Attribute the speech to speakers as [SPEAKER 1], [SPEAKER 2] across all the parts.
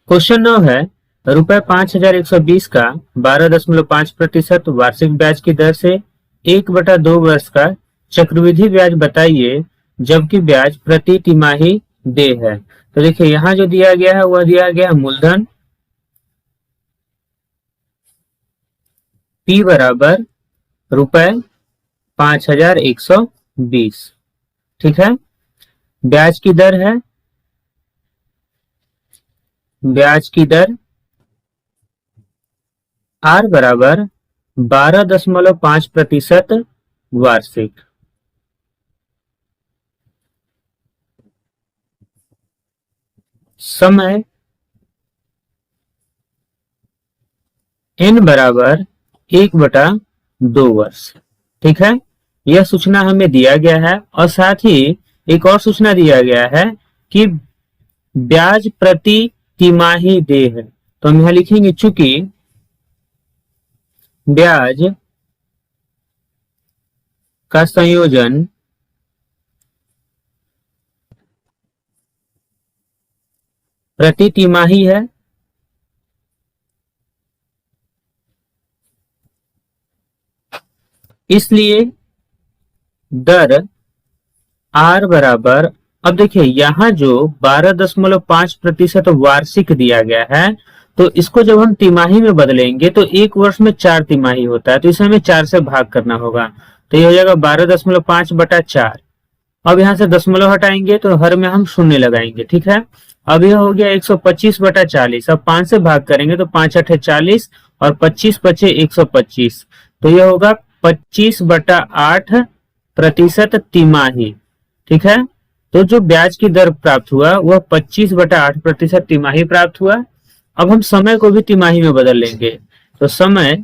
[SPEAKER 1] Question 9 है, रुपए 5,120 का 12.5% वार्षिक ब्याज की दर से 1/2 वर्ष का चक्रवृद्धि ब्याज बताइए जबकि ब्याज प्रति तिमाही दे है। तो देखिए यहाँ जो दिया गया है वह दिया गया है मूलधन P बराबर रुपए 5,120। ठीक है, ब्याज की दर है, ब्याज की दर R बराबर 12.5% वार्षिक। समय n बराबर 1/2 वर्ष। ठीक है, यह सूचना हमें दिया गया है और साथ ही एक और सूचना दिया गया है कि ब्याज प्रति तिमाही देय है। तो हम यहां लिखेंगे चूंकि ब्याज का संयोजन प्रति तिमाही है, इसलिए दर R बराबर, अब देखिए यहाँ जो 12.5% वार्षिक दिया गया है तो इसको जब हम तिमाही में बदलेंगे तो एक वर्ष में 4 तिमाही होता है, तो इसे हमें 4 से भाग करना होगा। तो ये हो जाएगा 12.5/4। अब यहाँ से दशमलव हटाएंगे तो हर में हम शून्य लगाएंगे। ठीक है, अब यह हो गया 125/40। अब 5 से भाग करेंगे तो 5 8 40 और 25 बचे 125, तो यह होगा 25/8% तिमाही। ठीक है, तो जो ब्याज की दर प्राप्त हुआ वह 25/8% तिमाही प्राप्त हुआ। अब हम समय को भी तिमाही में बदल लेंगे, तो समय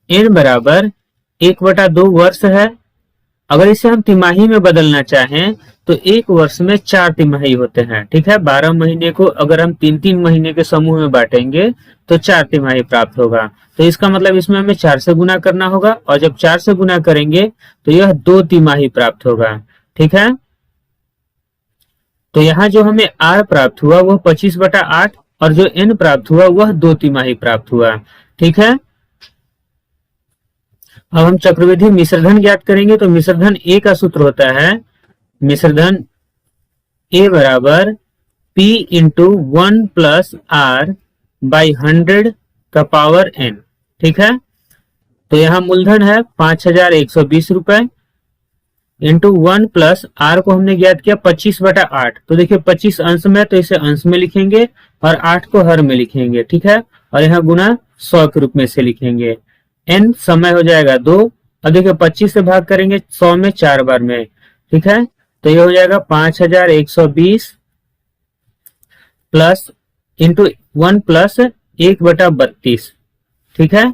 [SPEAKER 1] n बराबर 1/2 वर्ष है। अगर इसे हम तिमाही में बदलना चाहें तो एक वर्ष में 4 तिमाही होते हैं। ठीक है, 12 महीने को अगर हम 3-3 महीने के समूह में बांटेंगे तो 4 तिमाही प्राप्त होगा। तो इसका मतलब इसमें हमें 4 से गुना करना होगा और जब 4 से गुना करेंगे तो यह 2 तिमाही प्राप्त होगा। ठीक है, तो यहाँ जो हमें R प्राप्त हुआ वह 25/8 और जो N प्राप्त हुआ वह 2 तिमाही प्राप्त हुआ। ठीक है, अब हम चक्रवृद्धि मिश्रधन ज्ञात करेंगे। तो मिश्रधन A का सूत्र होता है मिश्रधन A बराबर P इंटू 1+R/100 का पावर n। ठीक है, तो यहाँ मूलधन है 5,120 रुपए इंटू 1+R को हमने ज्ञात किया 25/8। तो देखिए 25 अंश में तो इसे अंश में लिखेंगे और 8 को हर में लिखेंगे। ठीक है, और यहाँ गुना 100 के रूप में से लिखेंगे। n समय हो जाएगा 2। अब देखिए 25 से भाग करेंगे 100 में 4 बार में। ठीक है, तो ये हो जाएगा 5,120 प्लस इंटू 1+1/32। ठीक है,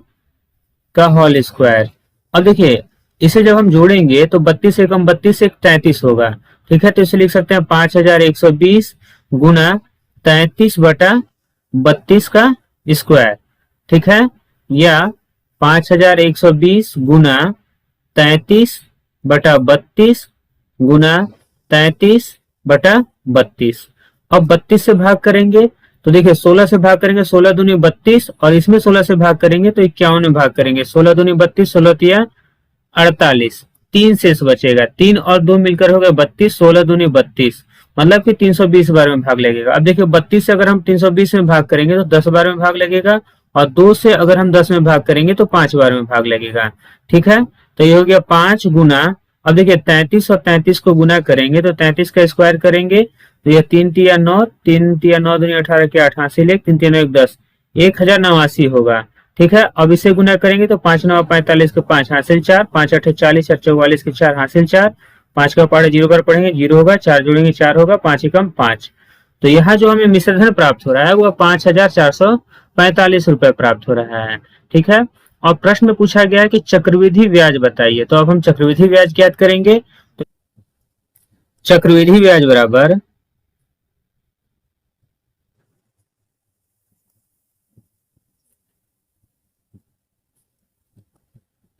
[SPEAKER 1] का होल स्क्वायर। अब देखिए इसे जब हम जोड़ेंगे तो 32 एकम 32 एक 33 होगा। ठीक है, तो इसे लिख सकते हैं 5,120 गुना 33/32 का स्क्वायर। ठीक है, या 5,120 गुना 33/32 गुना 33/32। अब 32 से भाग करेंगे तो देखिए 16 से भाग करेंगे, 16 दूनी 32 और इसमें 16 से भाग करेंगे तो 51 में भाग करेंगे। 16 दूनी 32, 16 तिया 48, 3 शेष बचेगा। 3 और 2 मिलकर हो गए 32, 16 दूनी 32, मतलब कि 320 बार में भाग लगेगा। अब देखिए 32 से अगर हम 320 में भाग करेंगे तो 10 बार में भाग लगेगा और 2 से अगर हम 10 में भाग करेंगे तो 5 बार में भाग लगेगा। ठीक है, तो ये हो गया 5 गुना, अब देखिए 33 और 33 को गुना करेंगे तो 33 का स्क्वायर करेंगे तो यह 3 तिया 9, 3 तिया 9 दूनी 18 के 8 हासिल 1, 3 तिया 9 1 10, 1089 होगा। ठीक है, अब इसे गुना करेंगे तो 5 9 45 के 5 हासिल 4, 5 8 40 और 44 के 4 हासिल 4, 5 का पहाड़ 0 कर पढ़ेंगे 0 होगा, 4 जोड़ेंगे 4 होगा, 5 एकम 5। तो यहाँ जो हमें मिश्रधन प्राप्त हो रहा है वह 5,445 रुपए प्राप्त हो रहा है। ठीक है, और प्रश्न में पूछा गया है कि चक्रवृद्धि ब्याज बताइए। तो अब हम चक्रवृद्धि ब्याज ज्ञात करेंगे। तो चक्रवृद्धि ब्याज बराबर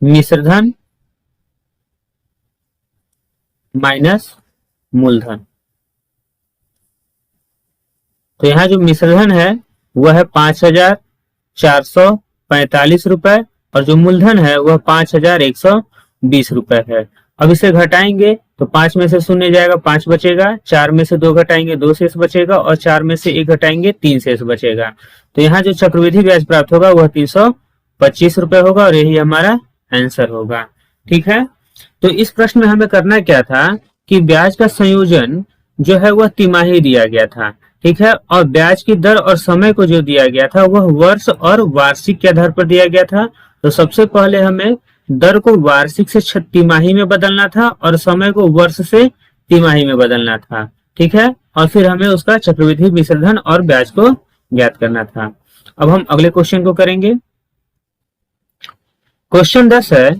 [SPEAKER 1] मिश्रधन माइनस मूलधन। तो यहाँ जो मिश्रधन है वह है 5,445 रुपए और जो मूलधन है वह 5,120 रुपए है। अब इसे घटाएंगे तो 5 में से शून्य जाएगा, 5 बचेगा, 4 में से 2 घटाएंगे 2 शेष बचेगा और 4 में से 1 घटाएंगे 3 शेष बचेगा। तो यहाँ जो चक्रवृद्धि ब्याज प्राप्त होगा वह 325 रुपए होगा और यही हमारा आंसर होगा। ठीक है, तो इस प्रश्न में हमें करना क्या था कि ब्याज का संयोजन जो है वह तिमाही दिया गया था। ठीक है, और ब्याज की दर और समय को जो दिया गया था वह वर्ष और वार्षिक के आधार पर दिया गया था। तो सबसे पहले हमें दर को वार्षिक से तिमाही में बदलना था और समय को वर्ष से तिमाही में बदलना था। ठीक है, और फिर हमें उसका चक्रवृद्धि मिश्रधन और ब्याज को ज्ञात करना था। अब हम अगले क्वेश्चन को करेंगे। क्वेश्चन 10 है,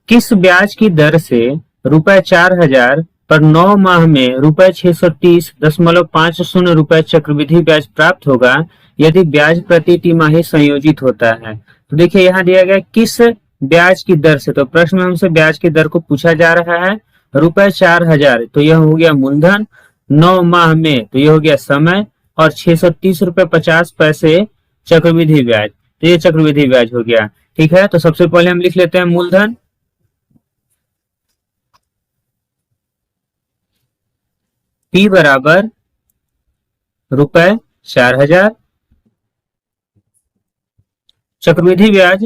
[SPEAKER 1] किस ब्याज की दर से ₹4,000 पर 9 माह में ₹630.50 रुपए चक्रवृद्धि ब्याज प्राप्त होगा यदि ब्याज प्रति तिमाही संयोजित होता है। तो देखिए यहाँ दिया गया किस ब्याज की दर से, तो प्रश्न में हमसे ब्याज की दर को पूछा जा रहा है। ₹4,000 तो यह हो गया मूलधन, 9 माह में तो यह हो गया समय और 630 रुपए 50 पैसे चक्रवृद्धि ब्याज, तो ये चक्रवृद्धि ब्याज हो गया। ठीक है, तो सबसे पहले हम लिख लेते हैं मूलधन, P बराबर ₹4,000, चक्रवृद्धि ब्याज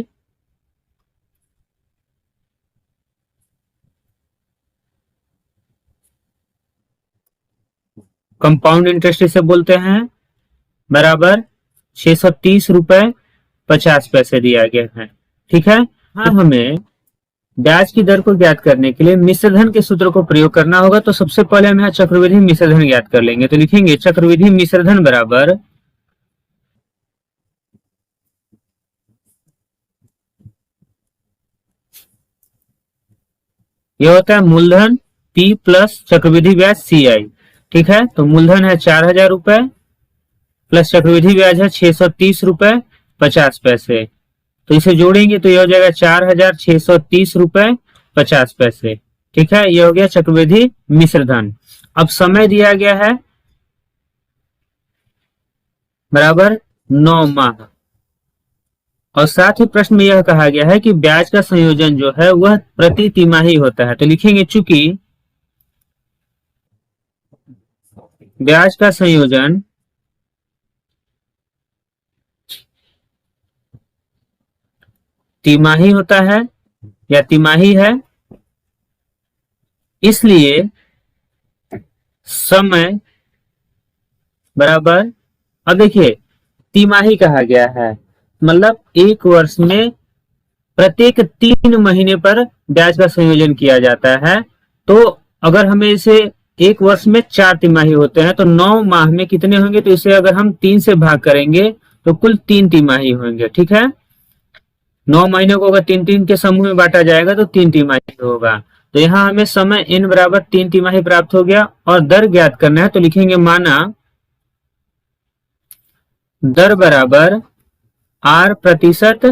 [SPEAKER 1] कंपाउंड इंटरेस्ट इसे बोलते हैं, बराबर 630 रुपए 50 पैसे दिया गया है। ठीक है, हाँ हमें ब्याज की दर को ज्ञात करने के लिए मिश्रधन के सूत्र को प्रयोग करना होगा। तो सबसे पहले हम यहाँ चक्रवृद्धि मिश्रधन ज्ञात कर लेंगे। तो लिखेंगे चक्रवृद्धि मिश्रधन बराबर यह होता है मूलधन P प्लस चक्रवृद्धि ब्याज CI। ठीक है, तो मूलधन है 4,000 रुपए प्लस चक्रवृद्धि ब्याज है 630 रुपए 50 पैसे, तो इसे जोड़ेंगे तो यह हो जाएगा 4,630 रुपए 50 पैसे। ठीक है, यह हो गया चक्रवृद्धि मिश्रधन। अब समय दिया गया है बराबर 9 माह और साथ ही प्रश्न में यह कहा गया है कि ब्याज का संयोजन जो है वह प्रति तिमाही होता है। तो लिखेंगे चूंकि ब्याज का संयोजन तिमाही होता है या तिमाही है, इसलिए समय बराबर, अब देखिए तिमाही कहा गया है मतलब एक वर्ष में प्रत्येक 3 महीने पर ब्याज का संयोजन किया जाता है। तो अगर हमें इसे एक वर्ष में 4 तिमाही होते हैं तो 9 माह में कितने होंगे, तो इसे अगर हम 3 से भाग करेंगे तो कुल 3 तिमाही होंगे। ठीक है, 9 महीने को अगर 3-3 के समूह में बांटा जाएगा तो 3 तिमाही होगा। तो यहाँ हमें समय n बराबर 3 तिमाही प्राप्त हो गया और दर ज्ञात करना है। तो लिखेंगे माना दर बराबर R प्रतिशत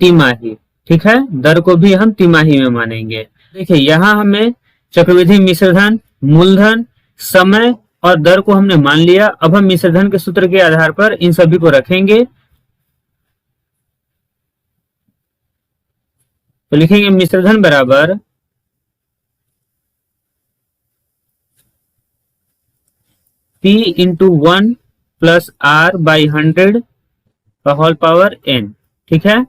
[SPEAKER 1] तिमाही। ठीक है, दर को भी हम तिमाही में मानेंगे। देखिए यहाँ हमें चक्रवृद्धि मिश्रधन, मूलधन, समय और दर को हमने मान लिया। अब हम मिश्रधन के सूत्र के आधार पर इन सभी को रखेंगे। तो लिखेंगे मिश्रधन बराबर P into 1 plus R by 100 का होल पावर n। ठीक है,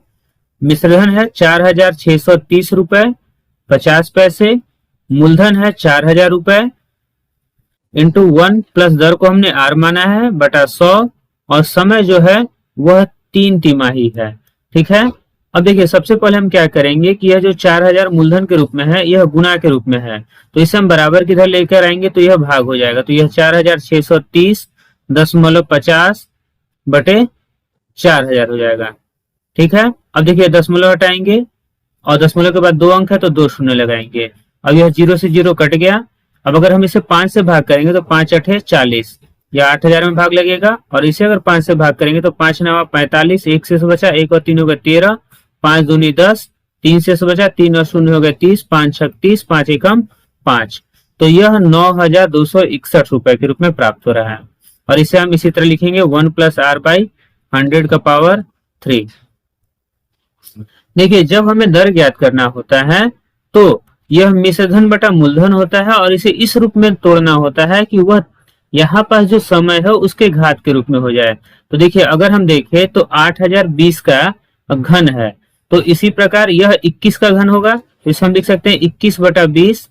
[SPEAKER 1] मिश्रधन है 4,630 रुपए 50 पैसे, मूलधन है 4,000 रुपए इंटू 1 प्लस दर को हमने R माना है बटा 100 और समय जो है वह 3 तिमाही है। ठीक है, अब देखिए सबसे पहले हम क्या करेंगे कि यह जो 4,000 मूलधन के रूप में है यह गुणा के रूप में है, तो इसे हम बराबर की तरह लेकर आएंगे तो यह भाग हो जाएगा। तो यह 4,630.50 बटे 4,000 हो जाएगा। ठीक है, अब देखिए दशमलव हटाएंगे और दशमलव के बाद 2 अंक है तो 2 शून्य लगाएंगे। अब यह 0 से 0 कट गया। अब अगर हम इसे 5 से भाग करेंगे तो 5 8 40, या 8,000 में भाग लगेगा और इसे अगर 5 से भाग करेंगे तो 5 9 45, 1 से बचा 1 और 3 हो गए 13, 5 दूनी 10, 3 से बचा 3 और 0 हो गए 30, 5 6 30, 5 एकम 5। तो यह 9,261 रुपए के रूप में प्राप्त हो रहा है। और इसे हम इसी तरह लिखेंगे 1 प्लस आर बाई 100 का पावर 3। देखिए जब हमें दर ज्ञात करना होता है तो यह मिश्रधन बटा मूलधन होता है और इसे इस रूप में तोड़ना होता है कि वह यहाँ पास जो समय है उसके घात के रूप में हो जाए। तो देखिए अगर हम देखें तो 8020 का घन है, तो इसी प्रकार यह 21 का घन होगा, तो इसे हम लिख सकते हैं 21 बटा 20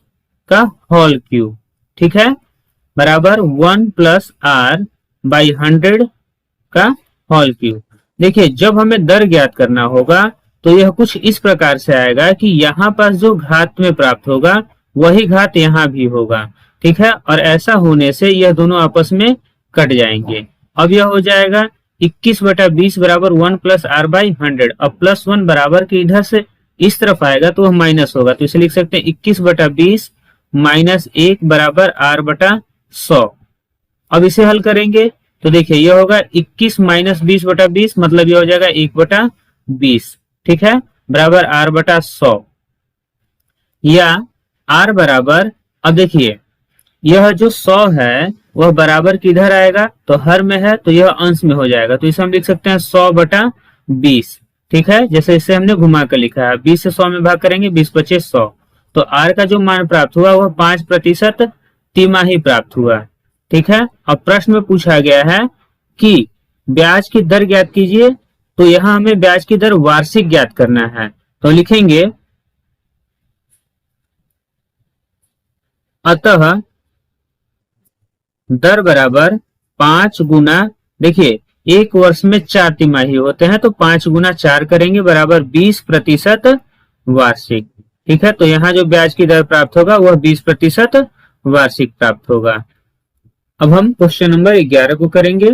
[SPEAKER 1] का होल क्यूब, ठीक है, बराबर 1 प्लस आर बाई 100 का होल क्यूब। देखिए जब हमें दर ज्ञात करना होगा तो यह कुछ इस प्रकार से आएगा कि यहाँ पास जो घात में प्राप्त होगा वही घात यहाँ भी होगा, ठीक है, और ऐसा होने से यह दोनों आपस में कट जाएंगे। अब यह हो जाएगा 21 बटा 20 बराबर 1 प्लस आर बाई 100। अब प्लस 1 बराबर के इधर से इस तरफ आएगा तो वह माइनस होगा, तो इसे लिख सकते हैं 21 बटा 20 माइनस 1 बराबर आर बटा 100। अब इसे हल करेंगे तो देखिए यह होगा 21 माइनस 20 बटा 20, मतलब यह हो जाएगा 1 बटा 20, ठीक है, बराबर आर बटा 100, या आर बराबर, अब देखिए यह जो 100 है वह बराबर किधर आएगा, तो हर में है तो यह अंश में हो जाएगा, तो इसे हम लिख सकते हैं 100 बटा 20, ठीक है, जैसे इसे हमने घुमा कर लिखा है। 20 से 100 में भाग करेंगे, 20 पचे 100, तो आर का जो मान प्राप्त हुआ वह 5% तिमाही प्राप्त हुआ, ठीक है। अब प्रश्न में पूछा गया है कि ब्याज की दर ज्ञात कीजिए, तो यहां हमें ब्याज की दर वार्षिक ज्ञात करना है, तो लिखेंगे अतः दर बराबर 5 गुना, देखिए एक वर्ष में 4 तिमाही होते हैं तो 5 गुना 4 करेंगे बराबर 20% वार्षिक, ठीक है। तो यहाँ जो ब्याज की दर प्राप्त होगा वह 20% वार्षिक प्राप्त होगा। अब हम क्वेश्चन नंबर 11 को करेंगे।